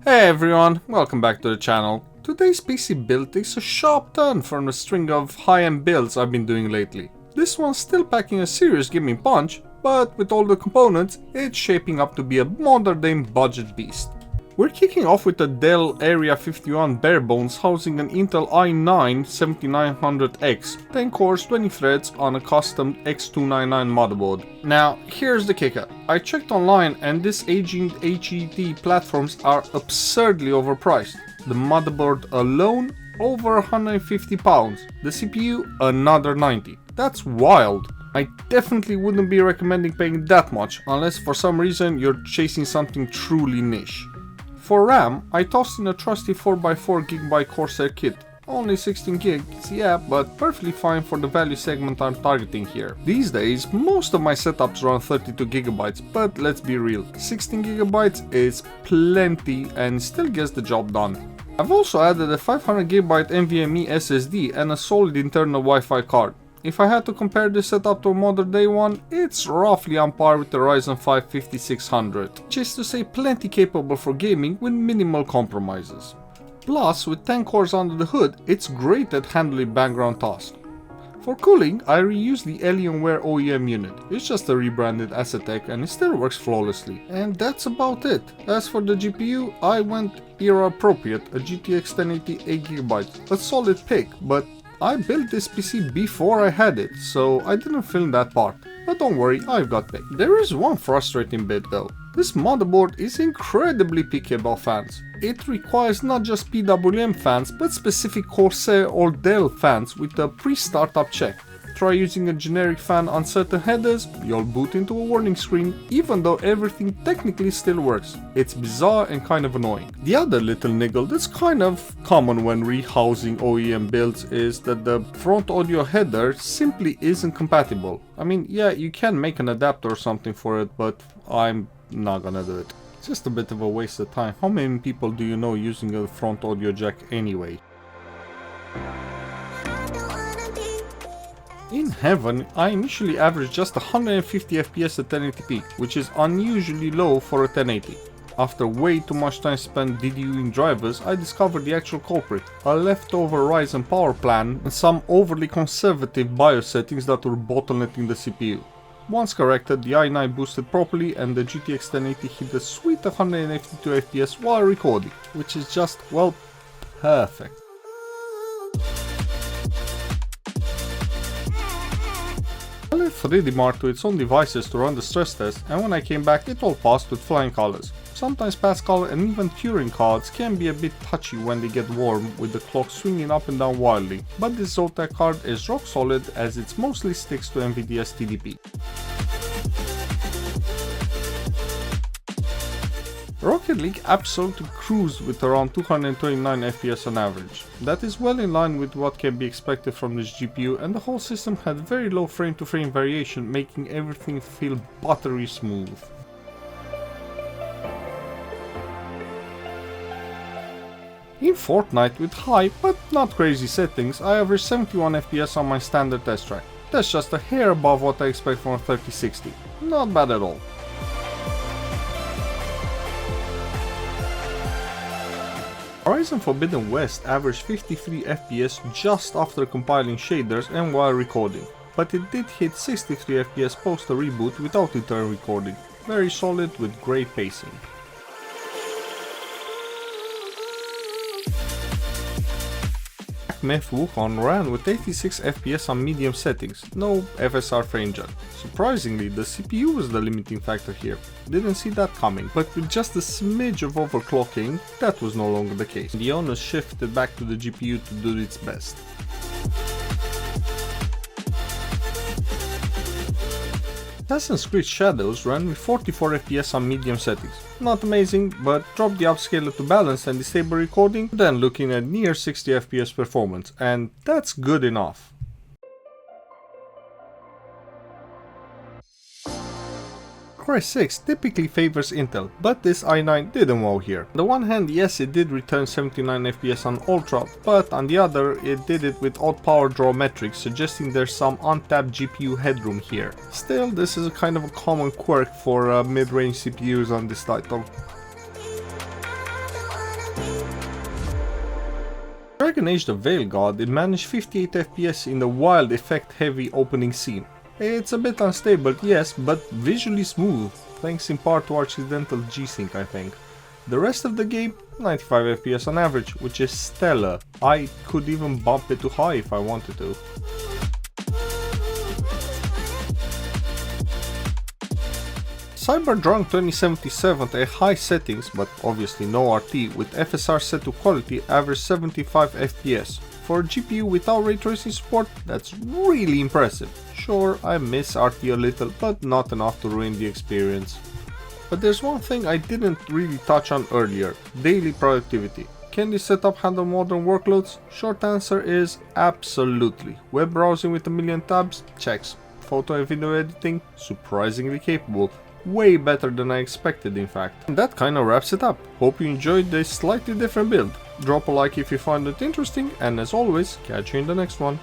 Hey everyone, welcome back to the channel. Today's PC build takes a sharp turn from the string of high-end builds I've been doing lately. This one's still packing a serious gaming punch, but with all the components, it's shaping up to be a modern-day budget beast. We're kicking off with a Dell Area 51 bare bones housing an Intel i9-7900X, 10 cores, 20 threads on a custom X299 motherboard. Now, here's the kicker. I checked online and this aging HED platforms are absurdly overpriced. The motherboard alone, over £150. The CPU, another 90. That's wild. I definitely wouldn't be recommending paying that much, unless for some reason you're chasing something truly niche. For RAM, I tossed in a trusty 4x4GB Corsair kit. Only 16 gigs, yeah, but perfectly fine for the value segment I'm targeting here. These days, most of my setups run 32GB, but let's be real, 16GB is plenty and still gets the job done. I've also added a 500GB NVMe SSD and a solid internal Wi-Fi card. If I had to compare this setup to a modern day one, it's roughly on par with the Ryzen 5 5600, which is to say plenty capable for gaming with minimal compromises. Plus, with 10 cores under the hood, it's great at handling background tasks. For cooling, I reused the Alienware OEM unit. It's just a rebranded Asetec and it still works flawlessly. And that's about it. As for the GPU, I went era appropriate, a GTX 1080 8GB, a solid pick, but I built this PC before I had it, so I didn't film that part. But don't worry, I've got back. There is one frustrating bit though. This motherboard is incredibly picky about fans. It requires not just PWM fans, but specific Corsair or Dell fans with a pre-startup check. Try using a generic fan on certain headers, you'll boot into a warning screen, even though everything technically still works. It's bizarre and kind of annoying. The other little niggle that's kind of common when rehousing OEM builds is that the front audio header simply isn't compatible. I mean, yeah, you can make an adapter or something for it, but I'm not gonna do it. It's just a bit of a waste of time. How many people do you know using a front audio jack anyway? In heaven, I initially averaged just 150 FPS at 1080p, which is unusually low for a 1080. After way too much time spent debugging drivers, I discovered the actual culprit, a leftover Ryzen power plan and some overly conservative BIOS settings that were bottlenecking the CPU. Once corrected, the i9 boosted properly and the GTX 1080 hit a sweet 152 FPS while recording, which is just, well, perfect. I left 3D Mark to its own devices to run the stress test, and when I came back it all passed with flying colors. Sometimes Pascal and even Turing cards can be a bit touchy when they get warm with the clock swinging up and down wildly, but this Zotac card is rock solid as it mostly sticks to NVIDIA's TDP. Rocket League absolutely cruised with around 229 FPS on average. That is well in line with what can be expected from this GPU, and the whole system had very low frame-to-frame variation, making everything feel buttery smooth. In Fortnite with high but not crazy settings, I averaged 71 FPS on my standard test track. That's just a hair above what I expect from a 3060. Not bad at all. Horizon Forbidden West averaged 53 FPS just after compiling shaders and while recording, but it did hit 63 FPS post a reboot without internal recording. Very solid with great pacing. Meth Wukong ran with 86 FPS on medium settings, no FSR frame jump. Surprisingly, the CPU was the limiting factor here. Didn't see that coming, but with just a smidge of overclocking, that was no longer the case. The onus shifted back to the GPU to do its best. Assassin's Creed Shadows ran with 44 FPS on medium settings. Not amazing, but dropped the upscaler to balance and disable recording, then looking at near 60 FPS performance, and that's good enough. Core i6 typically favors Intel, but this i9 didn't wow here. On the one hand, yes, it did return 79 FPS on Ultra, but on the other, it did it with odd power draw metrics, suggesting there's some untapped GPU headroom here. Still, this is a kind of a common quirk for mid-range CPUs on this title. Dragon Age the Veilguard, it managed 58 FPS in the wild effect heavy opening scene. It's a bit unstable, yes, but visually smooth, thanks in part to accidental G-Sync I think. The rest of the game, 95 FPS on average, which is stellar. I could even bump it to high if I wanted to. Cyberpunk 2077 at high settings, but obviously no RT, with FSR set to quality, averaged 75 FPS. For a GPU without ray tracing support, that's really impressive. Sure, I miss RT a little, but not enough to ruin the experience. But there's one thing I didn't really touch on earlier: daily productivity. Can this setup handle modern workloads? Short answer is absolutely. Web browsing with a million tabs? Checks. Photo and video editing? Surprisingly capable. Way better than I expected in fact. And that kinda wraps it up. Hope you enjoyed this slightly different build. Drop a like if you found it interesting, and as always, catch you in the next one.